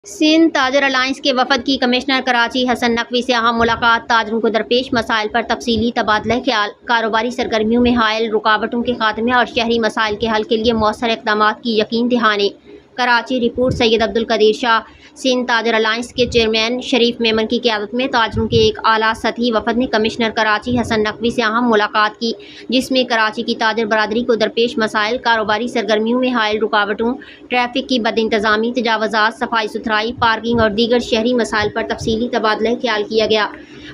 Sindh Tajir alliance کے وفد کی کمشنر کراچی حسن نقوی سے اہم ملاقات۔ تاجروں کو درپیش مسائل پر تفصیلی تبادلہ خیال، کاروباری سرگرمیوں میں حائل رکاوٹوں کے خاتمے اور شہری مسائل کے حل کے لیے مؤثر اقدامات کی یقین دہانی۔ کراچی رپورٹ۔ سید عبدالقدیر شاہ۔ سندھ تاجر الائنس کے چیئرمین شریف میمن کی قیادت میں تاجروں کے ایک اعلیٰ سطحی وفد نے کمشنر کراچی حسن نقوی سے اہم ملاقات کی، جس میں کراچی کی تاجر برادری کو درپیش مسائل، کاروباری سرگرمیوں میں حائل رکاوٹوں، ٹریفک کی بد انتظامی، تجاوزات، صفائی ستھرائی، پارکنگ اور دیگر شہری مسائل پر تفصیلی تبادلہ خیال کیا گیا۔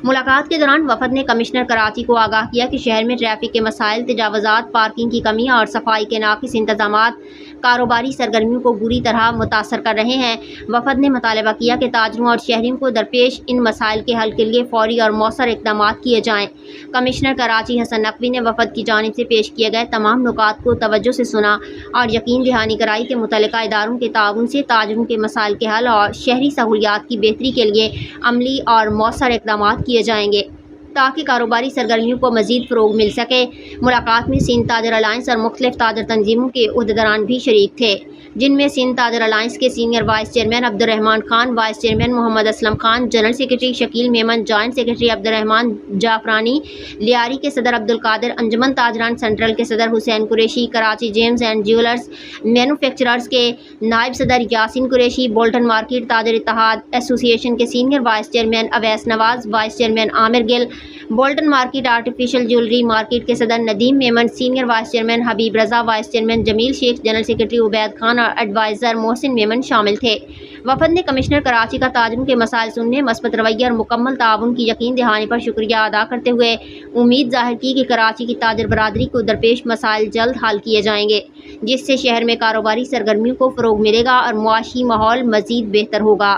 ملاقات کے دوران وفد نے کمشنر کراچی کو آگاہ کیا کہ شہر میں ٹریفک کے مسائل، تجاوزات، پارکنگ کی کمی اور صفائی کے ناقص انتظامات کاروباری سرگرمیوں کو بری طرح متاثر کر رہے ہیں۔ وفد نے مطالبہ کیا کہ تاجروں اور شہریوں کو درپیش ان مسائل کے حل کے لیے فوری اور مؤثر اقدامات کیے جائیں۔ کمشنر کراچی حسن نقوی نے وفد کی جانب سے پیش کیے گئے تمام نکات کو توجہ سے سنا اور یقین دہانی کرائی کہ متعلقہ اداروں کے تعاون سے تاجروں کے مسائل کے حل اور شہری سہولیات کی بہتری کے لیے عملی اور مؤثر اقدامات کیے جائیں گے تاکہ کاروباری سرگرمیوں کو مزید فروغ مل سکے۔ ملاقات میں سندھ تاجر الائنس اور مختلف تاجر تنظیموں کے عہدیداران بھی شریک تھے، جن میں سندھ تاجر الائنس کے senior vice chairman Abdul Rahman Khan, vice chairman Muhammad Aslam Khan, general secretary Shakeel Memon, joint secretary Abdul Rahman Jafrani, Lyari کے صدر عبدالقادر، انجمن تاجران سینٹرل کے صدر Hussain Qureshi, Karachi gems and jewellers manufacturers کے نائب صدر یاسین قریشی، بولٹن مارکیٹ تاجر اتحاد ایسوسی ایشن کے senior vice chairman Awais Nawaz, vice chairman Aamir Gul, Bolton market artificial jewellery market کے صدر Nadeem Memon, senior vice chairman Habib Raza, vice chairman Jamil Sheikh, general secretary Ubaid Khan اور ایڈوائزر محسن میمن شامل تھے۔ وفد نے کمشنر کراچی کا تاجروں کے مسائل سننے، مثبت رویہ اور مکمل تعاون کی یقین دہانی پر شکریہ ادا کرتے ہوئے امید ظاہر کی کہ کراچی کی تاجر برادری کو درپیش مسائل جلد حل کیے جائیں گے، جس سے شہر میں کاروباری سرگرمیوں کو فروغ ملے گا اور معاشی ماحول مزید بہتر ہوگا۔